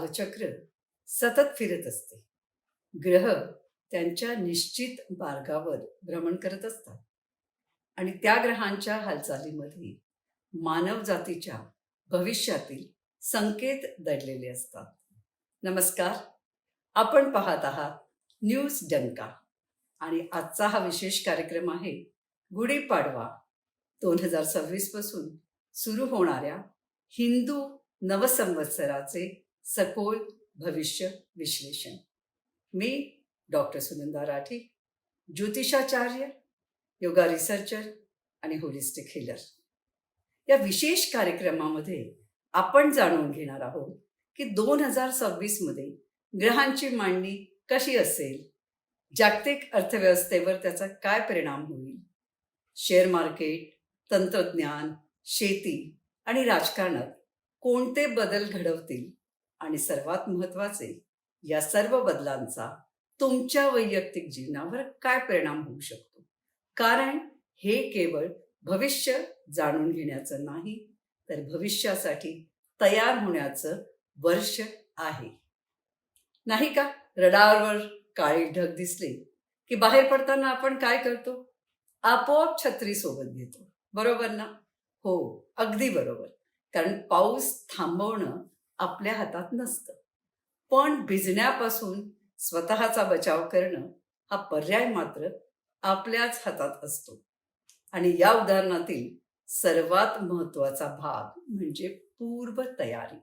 कालचक्र सतत फिरत असते. ग्रह त्यांच्या निश्चित मार्गावर भ्रमण करत असतात आणि त्या ग्रहांच्या हालचालीमध्ये मानव जातीच्या भविष्यातील संकेत दडलेले असतात. नमस्कार, आपण पाहत आहात न्यूज डंका आणि आजचा हा विशेष कार्यक्रम आहे गुढीपाडवा 2026 पासून सुरू होणाऱ्या हिंदू नवसंवत्सराचे सखोल भविष्य विश्लेषण. मी डॉक्टर सुनंदा राठी, ज्योतिषाचार्य, योगा रिसर्चर आणि होलिस्टिक हीलर. या विशेष कार्यक्रमामध्ये आपण जाणून घेणार आहोत की 2026 मध्ये ग्रहांची मांडणी कशी असेल, जागतिक अर्थव्यवस्थेवर त्याचा काय परिणाम होईल, शेअर मार्केट, तंत्रज्ञान, शेती आणि राजकारणात कोणते बदल घडवतील आणि सर्वात महत्त्वाचे, या सर्व बदलांचा तुमच्या वैयक्तिक जीवनावर काय परिणाम होऊ शकतो. कारण हे केवळ भविष्य जाणून घेण्याचं नाही, तर भविष्यासाठी तयार होण्याचं वर्ष आहे. नाही का? रडारवर काळी ढग दिसले की बाहेर पडताना आपण काय करतो? आपोआप छत्री सोबत घेतो, बरोबर ना? हो, अगदी बरोबर. कारण पाऊस थांबवणं आपल्या हातात नसतं, पण भिजण्यापासून स्वतःचा बचाव करणं हा पर्याय मात्र आपल्याच हातात असतो. आणि या उदाहरणातील सर्वात महत्त्वाचा भाग म्हणजे पूर्व तयारी.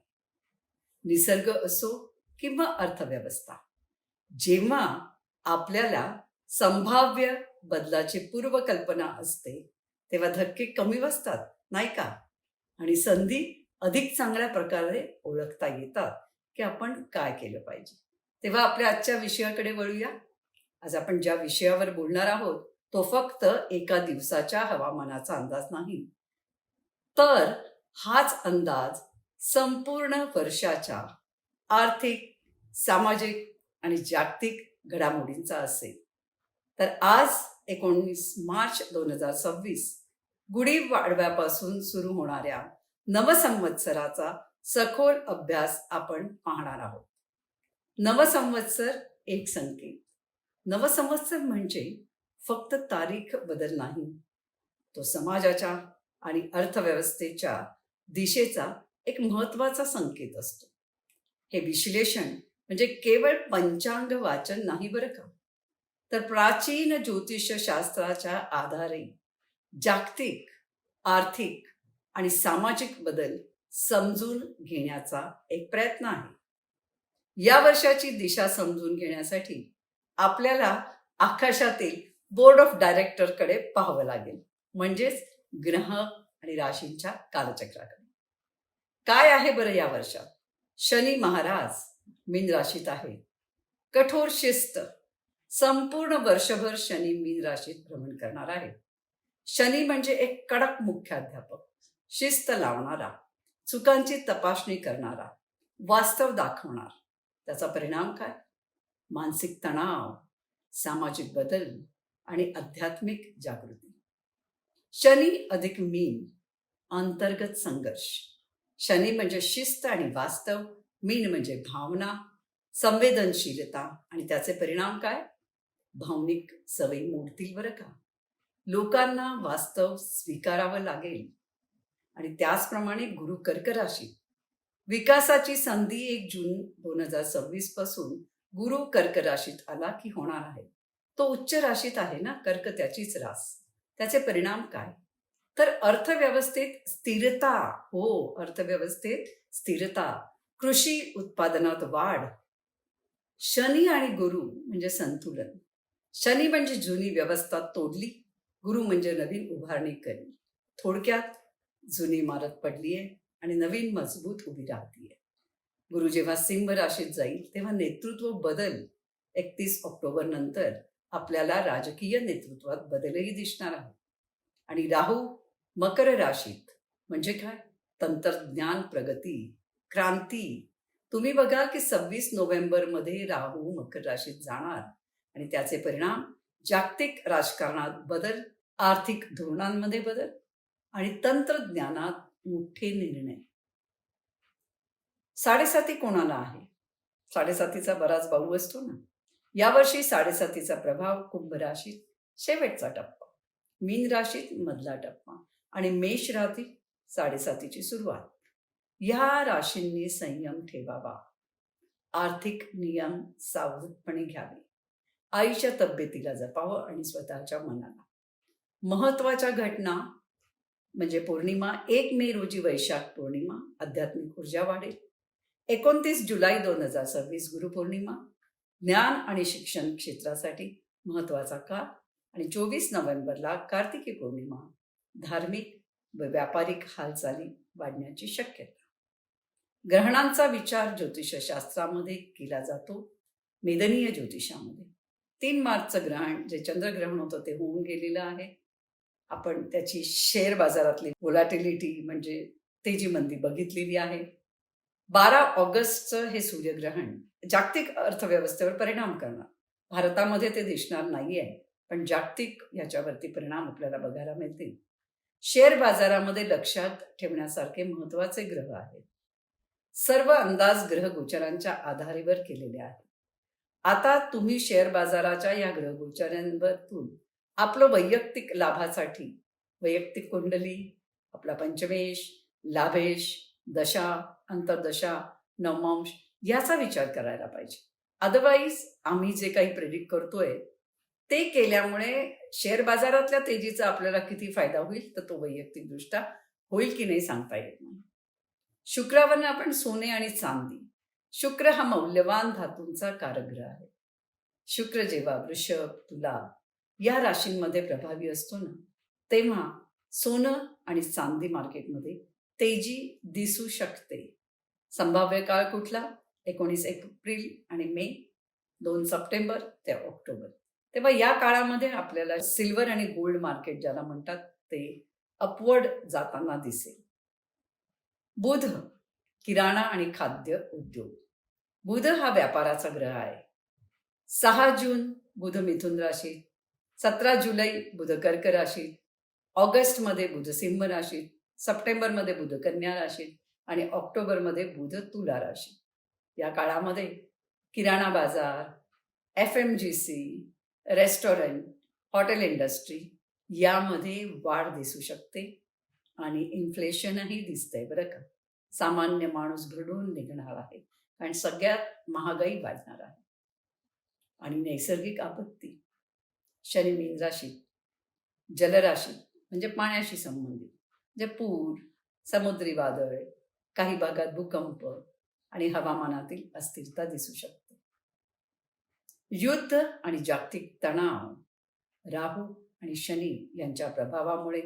निसर्ग असो किंवा अर्थव्यवस्था, जेव्हा आपल्याला संभाव्य बदलाची पूर्वकल्पना असते तेव्हा धक्के कमी बसतात, नाही का? आणि संधी अधिक चांगल्या प्रकारे ओळखता येतात की आपण काय केलं पाहिजे. तेव्हा आपल्या आजच्या विषयाकडे वळूया. आज आपण ज्या विषयावर बोलणार आहोत तो फक्त एका दिवसाच्या हवामानाचा अंदाज नाही, तर हाच अंदाज संपूर्ण वर्षाच्या आर्थिक, सामाजिक आणि जागतिक घडामोडींचा असेल. तर आज 19 मार्च 2026 गुढीपाडव्यापासून सुरू होणाऱ्या नवसंवत्सराचा सखोल अभ्यास आपण पाहणार आहोत. नवसंवत्सर एक संकेत. नवसंवत्सर म्हणजे फक्त तारीख बदल नाही, तो समाजाच्या आणि अर्थव्यवस्थेच्या दिशेचा एक महत्त्वाचा संकेत असतो. हे विश्लेषण म्हणजे केवळ पंचांग वाचन नाही बरं का, तर प्राचीन ज्योतिषशास्त्राच्या आधारे जागतिक, आर्थिक आणि सामाजिक बदल समजून घेण्याचा एक प्रयत्न आहे. या वर्षाची दिशा समजून घेण्यासाठी आपल्याला आकाशातील बोर्ड ऑफ डायरेक्टरकडे पाहावं लागेल, म्हणजेच ग्रह आणि राशींच्या कालचक्राकडे. काय आहे बरं या वर्षात? शनी महाराज मीन राशीत आहे. कठोर शिस्त. संपूर्ण वर्षभर शनी मीन राशीत भ्रमण करणार आहे. शनी म्हणजे एक कडक मुख्याध्यापक, शिस्त लावणारा, चुकांची तपासणी करणारा, वास्तव दाखवणार. त्याचा परिणाम काय? मानसिक तणाव, सामाजिक बदल आणि आध्यात्मिक जागृती. शनी अधिक मीन, अंतर्गत संघर्ष. शनी म्हणजे शिस्त आणि वास्तव, मीन म्हणजे भावना, संवेदनशीलता आणि त्याचे परिणाम काय? भावनिक सवयी मोडतील बरं का. लोकांना वास्तव स्वीकारावं लागेल. आणि त्याचप्रमाणे गुरु कर्क राशीत. विकासाची संधी 1 जून 2026 पासून गुरु कर्क राशीत आला की होणार आहे. तो उच्च राशीत आहे ना, कर्क त्याचीच रास. त्याचे परिणाम काय? तर अर्थव्यवस्थेत स्थिरता. हो, अर्थव्यवस्थेत स्थिरता, कृषी उत्पादनात वाढ. शनी आणि गुरु म्हणजे संतुलन. शनी म्हणजे जुनी व्यवस्था तोडली, गुरु म्हणजे नवीन उभारणी केली. थोडक्यात जुनी इमारत पडलीये आणि नवीन मजबूत उभी राहतीये. गुरु जेव्हा सिंह राशीत जाईल तेव्हा नेतृत्व बदल. 31 ऑक्टोबर नंतर आपल्याला राजकीय नेतृत्वात बदलही दिसणार आहे. आणि राहू मकर राशीत म्हणजे काय? तंत्रज्ञान प्रगती, क्रांती. तुम्ही बघा की 26 नोव्हेंबर मध्ये राहू मकर राशीत जाणार आणि त्याचे परिणाम जागतिक राजकारणात बदल, आर्थिक धोरणांमध्ये बदल आणि तंत्रज्ञानात मोठे निर्णय. 7.5 कोणाला आहे? साडेसातीचा बराच बाहू असतो ना. यावर्षी साडेसातीचा प्रभाव कुंभ राशीत शेवटचा टप्पा, मीन राशीत मधला टप्पा आणि मेष राशीत साडेसातीची सुरुवात. ह्या राशींनी संयम ठेवावा, आर्थिक नियम सावधपणे घ्यावे, आईच्या तब्येतीला जपावं आणि स्वतःच्या मनाला. महत्वाच्या घटना म्हणजे पौर्णिमा 1 मे रोजी वैशाख पौर्णिमा, आध्यात्मिक ऊर्जा वाढेल. 29 जुलै 2026 गुरुपौर्णिमा, ज्ञान आणि शिक्षण क्षेत्रासाठी महत्वाचा काळ. आणि 24 नोव्हेंबरला कार्तिकी पौर्णिमा, धार्मिक व व्यापारिक हालचाली वाढण्याची शक्यता. ग्रहणांचा विचार ज्योतिषशास्त्रामध्ये केला जातो, मेदनीय ज्योतिषामध्ये. 3 मार्चचं ग्रहण जे चंद्रग्रहण होतं ते होऊन गेलेलं आहे. आपण त्याची शेअर बाजारातली व्होलॅटिलिटी म्हणजे तेजी मंदी बघितलेली आहे. 12 ऑगस्टचं हे सूर्यग्रहण जागतिक अर्थव्यवस्थेवर परिणाम करणार. भारतामध्ये ते दिसणार नाही आहे, पण जागतिक याच्यावरती परिणाम आपल्याला बघायला मिळतील. शेअर बाजारामध्ये लक्षात ठेवण्यासारखे महत्वाचे ग्रह आहेत. सर्व अंदाज ग्रह गोचरांच्या आधारेवर केलेले आहेत. आता तुम्ही शेअर बाजाराच्या या ग्रह गोचरांवरून आपलं वैयक्तिक लाभासाठी वैयक्तिक कुंडली, आपला पंचमेश, लाभेश, दशा, अंतर्दशा, नवमांश याचा विचार करायला पाहिजे. अदरवाईज आम्ही जे काही प्रेडिक्ट करतोय ते केल्यामुळे शेअर बाजारातल्या तेजीचा आपल्याला किती फायदा होईल तर तो वैयक्तिकदृष्ट्या होईल की नाही सांगता येत नाही. शुक्रावरनं आपण सोने आणि चांदी. शुक्र हा मौल्यवान धातूंचा कारकग्रह आहे. शुक्र जेव्हा वृषभ, तुला या राशींमध्ये प्रभावी असतो ना, तेव्हा सोनं आणि चांदी मार्केटमध्ये तेजी दिसू शकते. संभाव्य काळ कुठला? 19 एप्रिल आणि मे, 2 सप्टेंबर ते ऑक्टोबर. तेव्हा या काळामध्ये आपल्याला सिल्वर आणि गोल्ड मार्केट ज्याला म्हणतात ते अपवर्ड जाताना दिसेल. बुध, किराणा आणि खाद्य उद्योग. बुध हा व्यापाराचा ग्रह आहे. 6 जून बुध मिथुन राशीत, 17 जुलै बुध कर्क राशीत, ऑगस्टमध्ये बुध सिंह राशीत, सप्टेंबरमध्ये बुध कन्या राशीत आणि ऑक्टोबरमध्ये बुध तुला राशीत. या काळामध्ये किराणा बाजार, FMGC, रेस्टॉरंट, हॉटेल इंडस्ट्री यामध्ये वाढ दिसू शकते आणि इन्फ्लेशनही दिसतंय बरं का. सामान्य माणूस भरडून निघणार आहे कारण सगळ्यात महागाई वाढणार आहे. आणि नैसर्गिक आपत्ती, शनी मीन राशीत, जलराशीत म्हणजे पाण्याशी संबंधित, म्हणजे पूर, समुद्री वादळ, काही भागात भूकंप आणि हवामानातील अस्थिरता दिसू शकते. युद्ध आणि जागतिक तणाव, राहू आणि शनी यांच्या प्रभावामुळे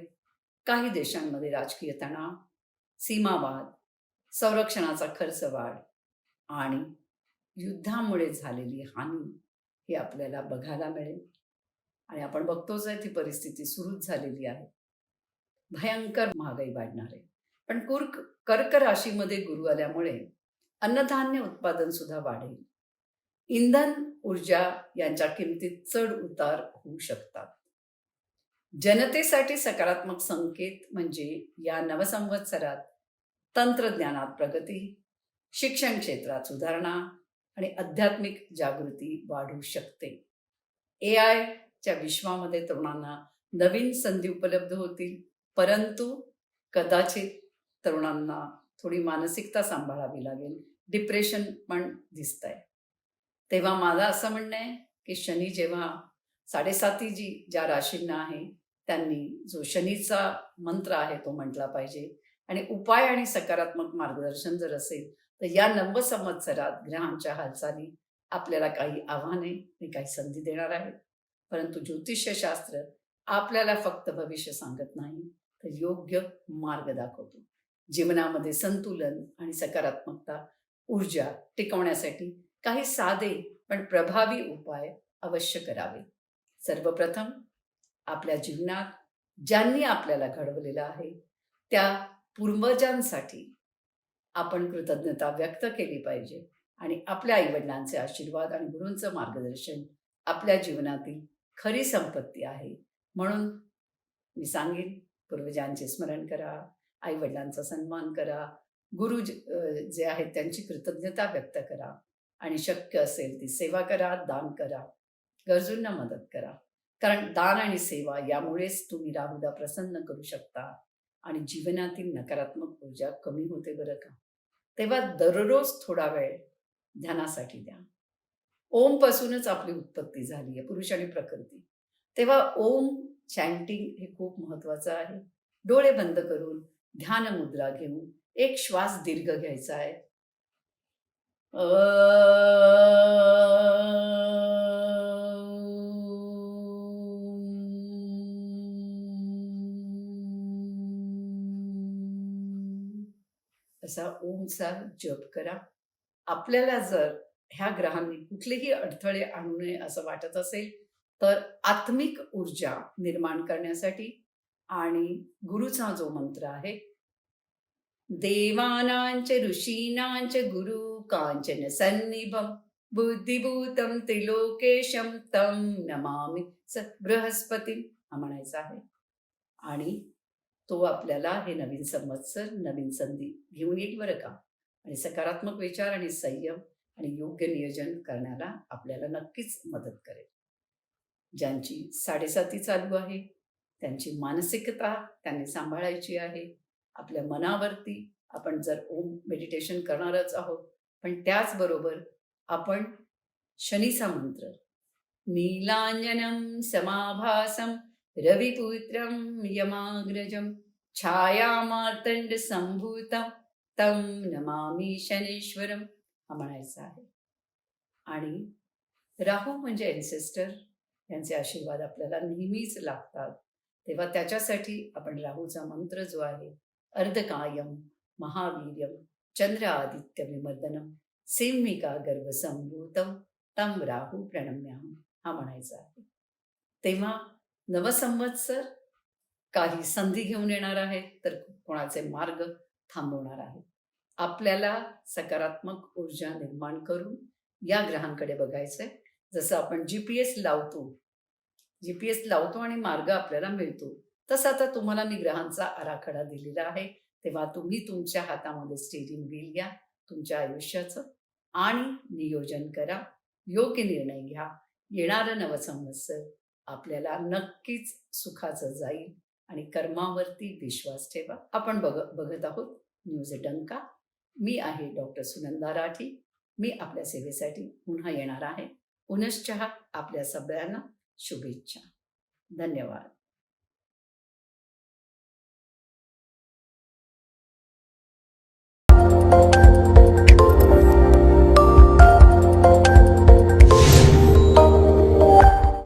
काही देशांमध्ये राजकीय तणाव, सीमावाद, संरक्षणाचा खर्च वाढ आणि युद्धामुळे झालेली हानी हे आपल्याला बघायला मिळेल. आणि आपण बघतोच आहे ती परिस्थिती सुरूच झालेली आहे. भयंकर महागाई वाढणार आहे. पण कर्क राशीमध्ये गुरु आल्यामुळे अन्नधान्य उत्पादन सुद्धा वाढेल. इंधन, ऊर्जा यांच्या किमतीत चढ उतार होऊ शकतात. जनतेसाठी सकारात्मक संकेत म्हणजे या नवसंवत्सरात तंत्रज्ञानात प्रगती, शिक्षण क्षेत्रात सुधारणा आणि आध्यात्मिक जागृती वाढू शकते. AIच्या विश्वामध्ये तरुणांना नवीन संधी उपलब्ध होतील, परंतु कदाचित तरुणांना थोडी मानसिकता सांभाळावी लागेल. डिप्रेशन पण दिसतंय. तेव्हा माझं असं म्हणणं आहे की शनी जेव्हा 7.5 ज्या राशींना आहे त्यांनी जो शनीचा मंत्र आहे तो म्हटला पाहिजे. आणि उपाय आणि सकारात्मक मार्गदर्शन जर असेल तर या नवसंवत्सरात ग्रहांच्या हालचाली आपल्याला काही आव्हाने आणि काही संधी देणार आहेत. परंतु ज्योतिषशास्त्र आपल्याला फक्त भविष्य सांगत नाही तर योग्य मार्ग दाखवतो. जीवनामध्ये संतुलन आणि सकारात्मकता, ऊर्जा टिकवण्यासाठी काही साधे पण प्रभावी उपाय अवश्य करावे. सर्वप्रथम आपल्या जीवनात ज्यांनी आपल्याला घडवलेलं आहे त्या पूर्वजांसाठी आपण कृतज्ञता व्यक्त केली पाहिजे आणि आपल्या आईवडिलांचे आशीर्वाद आणि गुरूंचं मार्गदर्शन आपल्या जीवनातील खरी संपत्ती आहे. म्हणून मी सांगेन, पूर्वजांचे स्मरण करा, आईवडिलांचा सन्मान करा, गुरु जे आहेत त्यांची कृतज्ञता व्यक्त करा आणि शक्य असेल ती सेवा करा, दान करा, गरजूंना मदत करा. कारण दान आणि सेवा यामुळेच तुम्ही राहूला प्रसन्न करू शकता आणि जीवनातील नकारात्मक ऊर्जा कमी होते बरं का. तेव्हा दररोज थोडा वेळ ध्यानासाठी द्या. ओम पासूनच आपली उत्पत्ती झाली आहे, पुरुष आणि प्रकृती. तेव्हा ओम चॅन्टिंग हे खूप महत्वाचं आहे. डोळे बंद करून ध्यान मुद्रा घेऊन एक श्वास दीर्घ घ्यायचा आहे. असा ओमचा जप करा. आपल्याला जर ह्या ग्रहांनी कुठलेही अडथळे आणू नये असं वाटत असेल, तर आत्मिक ऊर्जा निर्माण करण्यासाठी आणि गुरुचा जो मंत्र आहे, देवानांच ऋषीणांच गुरु कांचन सन्निभं बुद्धिभूतं त्रिलोकेशं तं नमामि स बृहस्पती हा म्हणायचा आहे. आणि तो आपल्याला हे नवीन संवत्सर, नवीन संधी घेऊन येईल बरं का. आणि सकारात्मक विचार आणि संयम आणि योग्य नियोजन करण्याला आपल्याला नक्कीच मदत करेल. ज्यांची 7.5 चालू आहे, त्यांची मानसिकता त्यांनी सांभाळायची आहे. आपल्या मनावरती आपण जर ओम मेडिटेशन करणारच आहोत, पण त्याचबरोबर आपण शनीचा मंत्र नीलांजनं समाभासं रविपुत्रं यमाग्रजं छायामार्तंड संभूतं तं नमामि शनीश्वरम हा म्हणायचा आहे. आणि राहू म्हणजे एन्सेस्टर, यांचे आशीर्वाद आपल्याला नेहमीच लागतात. तेव्हा त्याच्यासाठी आपण राहूचा मंत्र जो आहे, अर्धकायम महावीर्यम चंद्र आदित्य विमर्दनम सिंहिका गर्भसंभूतम तम राहू प्रणम्याहम हा म्हणायचा आहे. तेव्हा नवसंवत्सर काही संधी घेऊन येणार आहे, तर कोणाचे मार्ग थांबवणार आहे. आपल्याला सकारात्मक ऊर्जा निर्माण करून या ग्रहांकडे बघायचंय. जसं आपण GPS लावतो आणि मार्ग आपल्याला मिळतो, तसं आता तुम्हाला मी ग्रहांचा आराखडा दिलेला आहे. तेव्हा तुम्ही तुमच्या हातामध्ये स्टीअरिंग व्हील घ्या तुमच्या आयुष्याचं आणि नियोजन करा, योग्य निर्णय घ्या. येणारं नवसंवत्सर आपल्याला नक्कीच सुखाचं जाईल आणि कर्मावरती विश्वास ठेवा. आपण बघत आहोत न्यूज डंका. मी आहे डॉक्टर सुनंदा राठी. मी आपल्या सेवेसाठी पुन्हा येणार आहे. पुनश्च आपल्या सगळ्यांना शुभेच्छा. धन्यवाद.